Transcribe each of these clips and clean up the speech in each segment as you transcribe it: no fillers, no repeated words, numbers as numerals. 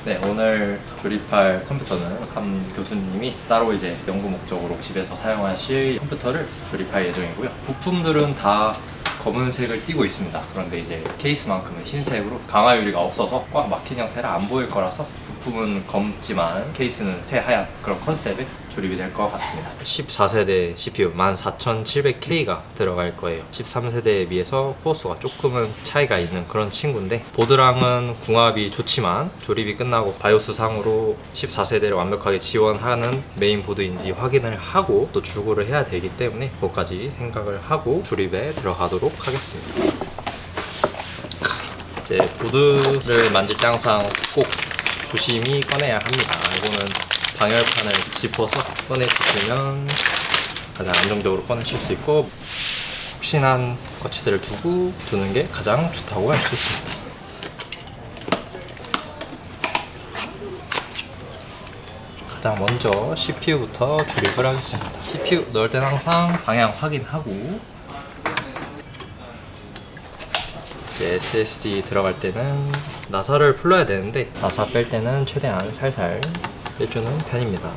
네, 오늘 조립할 컴퓨터는 한 교수님이 따로 이제 연구 목적으로 집에서 사용하실 컴퓨터를 조립할 예정이고요. 부품들은 다 검은색을 띠고 있습니다. 그런데 이제 케이스만큼은 흰색으로 강화 유리가 없어서 꽉 막힌 형태라 안 보일 거라서 부품은 검지만 케이스는 새하얀 그런 컨셉의 조립이 될 것 같습니다. 14세대 CPU 14700K가 들어갈 거예요. 13세대에 비해서 코어수가 조금은 차이가 있는 그런 친구인데, 보드랑은 궁합이 좋지만 조립이 끝나고 바이오스 상으로 14세대를 완벽하게 지원하는 메인 보드인지 확인을 하고 또 출고를 해야 되기 때문에 그것까지 생각을 하고 조립에 들어가도록 하겠습니다. 이제 보드를 만질 때 항상 꼭 조심히 꺼내야 합니다. 이거는 방열판을 짚어서 꺼내주시면 가장 안정적으로 꺼내실 수 있고, 푹신한 거치대를 두는 게 가장 좋다고 할 수 있습니다. 가장 먼저 CPU부터 조립을 하겠습니다. CPU 넣을 때는 항상 방향 확인하고, 이제 SSD 들어갈 때는 나사를 풀러야 되는데 나사 뺄 때는 최대한 살살 빼주는 편입니다.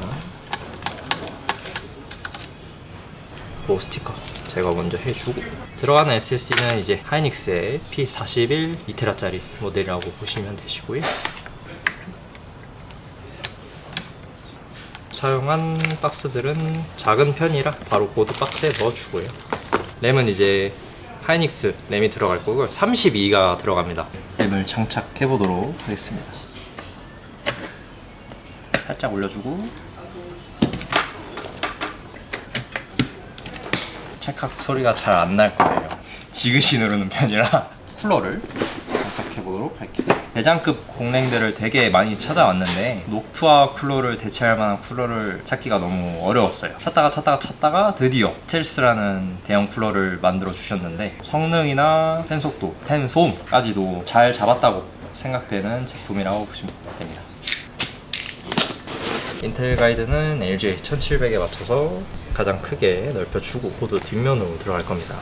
그 스티커 제가 먼저 해주고, 들어가는 SSD는 이제 하이닉스의 P41 2TB짜리 모델이라고 보시면 되시고요. 사용한 박스들은 작은 편이라 바로 보드 박스에 넣어주고요. 램은 이제 하이닉스 램이 들어갈 거고 32가 들어갑니다. 램을 장착해 보도록 하겠습니다. 살짝 올려주고, 찰칵 소리가 잘 안 날 거예요. 지그시 누르는 편이라 쿨러를 장착해 보도록 할게요. 대장급 공랭들을 되게 많이 찾아왔는데 녹투아 쿨러를 대체할 만한 쿨러를 찾기가 너무 어려웠어요. 찾다가 드디어 스텔스라는 대형 쿨러를 만들어 주셨는데, 성능이나 펜 속도, 펜 소음까지도 잘 잡았다고 생각되는 제품이라고 보시면 됩니다. 인텔 가이드는 LGA 1700에 맞춰서 가장 크게 넓혀주고 보드 뒷면으로 들어갈 겁니다.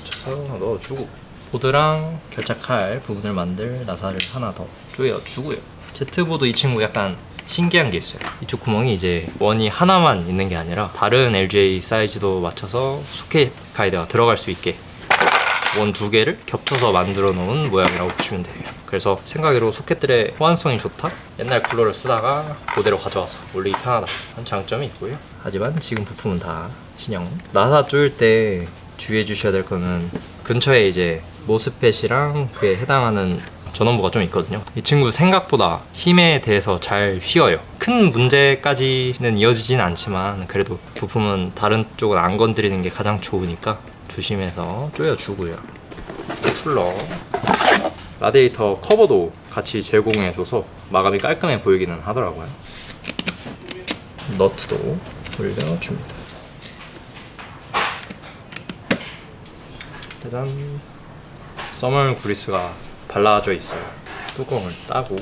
맞춰서 넣어주고, 보드랑 결착할 부분을 만들 나사를 하나 더 조여주고요. Z보드 이 친구 약간 신기한 게 있어요. 이쪽 구멍이 이제 원이 하나만 있는 게 아니라 다른 LGA 사이즈도 맞춰서 소켓 가이드가 들어갈 수 있게 원 두 개를 겹쳐서 만들어 놓은 모양이라고 보시면 돼요. 그래서 생각으로 소켓들의 호환성이 좋다? 옛날 쿨러를 쓰다가 그대로 가져와서 올리기 편하다 하는 장점이 있고요. 하지만 지금 부품은 다 신형. 나사 조일 때 주의해 주셔야 될 거는 근처에 이제 모스펫이랑 그에 해당하는 전원부가 좀 있거든요. 이 친구 생각보다 힘에 대해서 잘 휘어요. 큰 문제까지는 이어지진 않지만 그래도 부품은 다른 쪽은 안 건드리는 게 가장 좋으니까 조심해서 조여주고요. 쿨러, 라디에이터 커버도 같이 제공해줘서 마감이 깔끔해 보이기는 하더라고요. 너트도 올려줍니다. 일단 써멀 그리스가 발라져 있어요. 뚜껑을 따고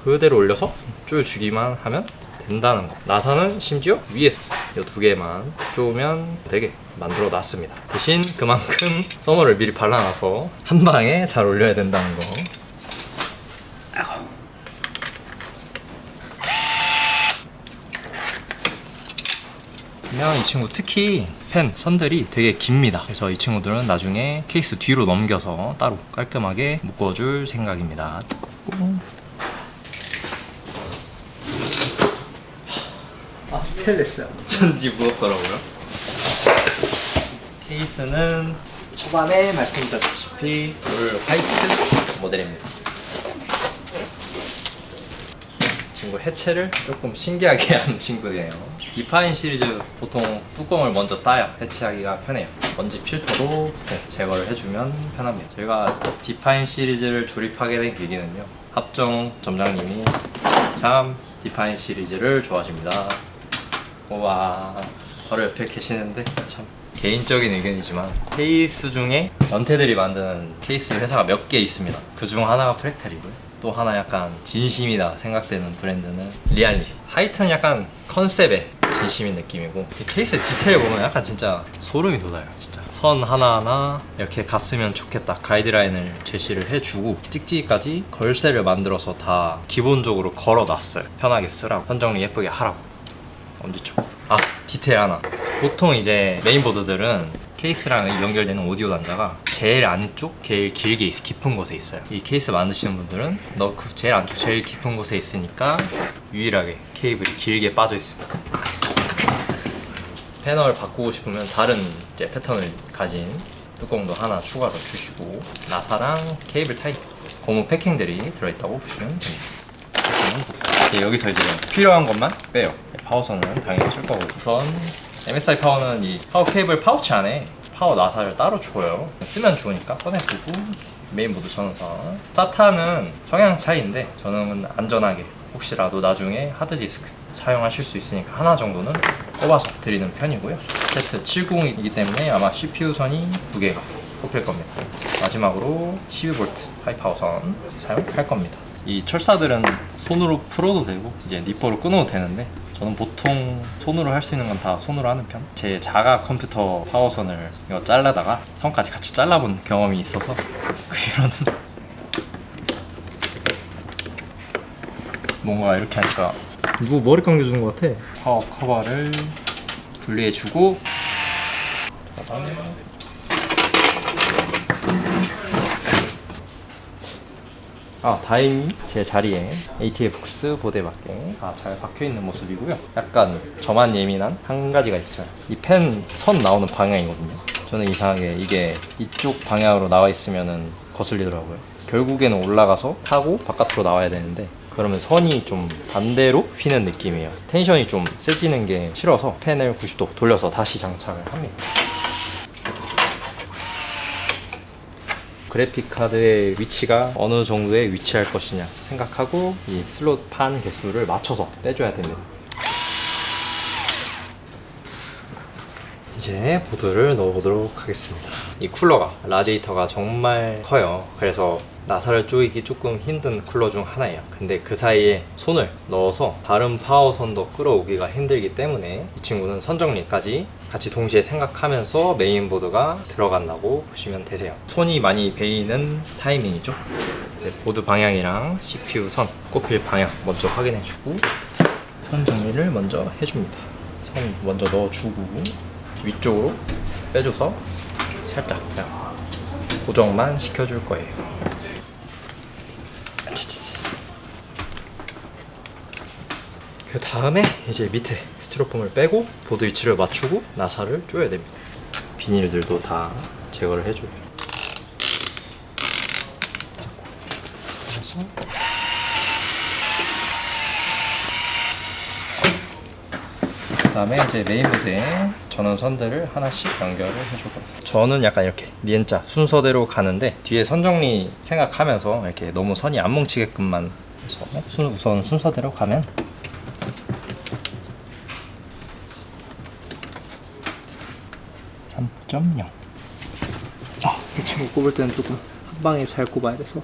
그대로 올려서 조여주기만 하면 된다는 거. 나사는 심지어 위에서 이 두 개만 조으면 되게 만들어 놨습니다. 대신 그만큼 써머를 미리 발라놔서 한 방에 잘 올려야 된다는 거. 그냥 이 친구 특히 펜 선들이 되게 깁니다. 그래서 이 친구들은 나중에 케이스 뒤로 넘겨서 따로 깔끔하게 묶어줄 생각입니다. 스테인리스야. 전지 무겁더라고요. 케이스는 초반에 말씀드렸다시피 올 화이트 모델입니다. 친구 해체를 조금 신기하게 하는 친구예요. 디파인 시리즈 보통 뚜껑을 먼저 따야 해체하기가 편해요. 먼지 필터도 제거를 해주면 편합니다. 저희가 디파인 시리즈를 조립하게 된 계기는요, 합정 점장님이 참 디파인 시리즈를 좋아하십니다. 우와, 바로 옆에 계시는데 참 개인적인 의견이지만 케이스 중에 연태들이 만드는 케이스 회사가 몇 개 있습니다. 그 중 하나가 프랙탈이고요. 또 하나 약간 진심이다 생각되는 브랜드는 리알리. 하이트는 약간 컨셉에 진심인 느낌이고, 이 케이스 디테일 보면 약간 진짜 소름이 돋아요. 진짜 선 하나하나 이렇게 갔으면 좋겠다 가이드라인을 제시를 해주고, 찍찍이까지 걸쇠를 만들어서 다 기본적으로 걸어놨어요. 편하게 쓰라고, 선정리 예쁘게 하라고. 엄지척. 아, 디테일 하나. 보통 이제 메인보드들은 케이스랑 연결되는 오디오 단자가 제일 안쪽, 제일 길게 깊은 곳에 있어요. 이 케이스 만드시는 분들은 그 제일 안쪽, 제일 깊은 곳에 있으니까 유일하게 케이블이 길게 빠져 있습니다. 패널 바꾸고 싶으면 다른 이제 패턴을 가진 뚜껑도 하나 추가로 주시고, 나사랑 케이블 타입, 고무 패킹들이 들어있다고 보시면 됩니다. 이제 여기서 이제 필요한 것만 빼요. 파워선은 당연히 쓸 거고, 우선 MSI 파워는 이 파워 케이블 파우치 안에 파워 나사를 따로 줘요. 쓰면 좋으니까 꺼내두고, 메인보드 전원선. 사타는 성향 차이인데 저는 안전하게 혹시라도 나중에 하드디스크 사용하실 수 있으니까 하나 정도는 꼽아서 드리는 편이고요. 세트 70이기 때문에 아마 CPU 선이 2개가 꼽힐 겁니다. 마지막으로 12V 하이파워선 사용할 겁니다. 이 철사들은 손으로 풀어도 되고 이제 니퍼로 끊어도 되는데, 저는 보통 손으로 할 수 있는 건 다 손으로 하는 편. 제 자가 컴퓨터 파워선을 이거 잘라다가 선까지 같이 잘라본 경험이 있어서 이런 뭔가 이렇게 하니까 누구 머리 감겨주는 것 같아. 파워 커버를 분리해주고, 다행히 제 자리에 ATX 보드밖에 잘 박혀있는 모습이고요. 약간 저만 예민한 한 가지가 있어요. 이 펜 선 나오는 방향이거든요. 저는 이상하게 이게 이쪽 방향으로 나와 있으면 거슬리더라고요. 결국에는 올라가서 타고 바깥으로 나와야 되는데, 그러면 선이 좀 반대로 휘는 느낌이에요. 텐션이 좀 세지는 게 싫어서 펜을 90도 돌려서 다시 장착을 합니다. 그래픽카드의 위치가 어느 정도에 위치할 것이냐 생각하고 이 슬롯 판 개수를 맞춰서 빼줘야 됩니다. 이제 보드를 넣어보도록 하겠습니다. 이 쿨러가, 라디에이터가 정말 커요. 그래서 나사를 조이기 조금 힘든 쿨러 중 하나예요. 근데 그 사이에 손을 넣어서 다른 파워선도 끌어오기가 힘들기 때문에 이 친구는 선정리까지 같이 동시에 생각하면서 메인보드가 들어간다고 보시면 되세요. 손이 많이 베이는 타이밍이죠. 이제 보드 방향이랑 CPU 선 꼽힐 방향 먼저 확인해주고, 선 정리를 먼저 해줍니다. 선 먼저 넣어주고 위쪽으로 빼줘서 살짝 그냥 고정만 시켜줄 거예요. 그 다음에 이제 밑에 스티로폼을 빼고 보드 위치를 맞추고 나사를 조여야 됩니다. 비닐들도 다 제거를 해줘요. 그 다음에 이제 메인보드에 전원선들을 하나씩 연결을 해줄 겁니다. 저는 약간 이렇게 니은자 순서대로 가는데, 뒤에 선정리 생각하면서 이렇게 너무 선이 안 뭉치게끔만 해서 우선 순서대로 가면 3.0. 이 친구 꼽을 때는 조금 한 방에 잘 꼽아야 돼서.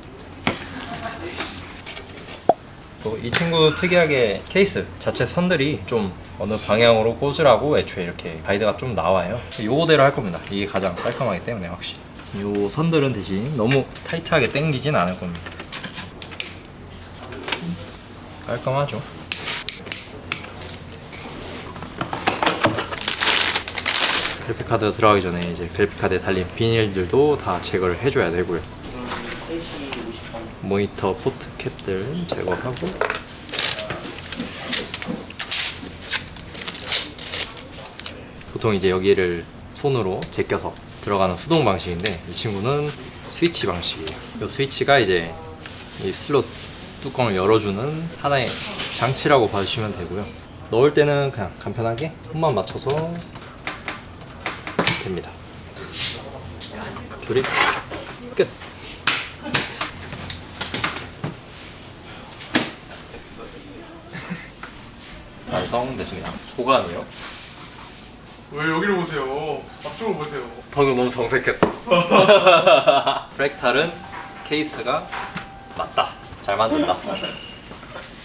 이 친구 특이하게 케이스 자체 선들이 좀 어느 방향으로 꽂으라고 애초에 이렇게 가이드가 좀 나와요. 요거대로 할 겁니다. 이게 가장 깔끔하기 때문에 확실히. 요 선들은 대신 너무 타이트하게 당기진 않을 겁니다. 깔끔하죠? 그래픽카드 들어가기 전에 이제 그래픽카드에 달린 비닐들도 다 제거를 해줘야 되고요. 모니터 포트 캡들 제거하고, 보통 이제 여기를 손으로 제껴서 들어가는 수동 방식인데, 이 친구는 스위치 방식이에요. 이 스위치가 이제 이 슬롯 뚜껑을 열어주는 하나의 장치라고 봐주시면 되고요. 넣을 때는 그냥 간편하게 손만 맞춰서 됩니다. 조립 끝. 완성됐습니다. 소감이요? 왜 여기를 보세요? 앞쪽을 보세요. 방금 너무 정색했다. 프랙탈은 케이스가 맞다. 잘 만든다.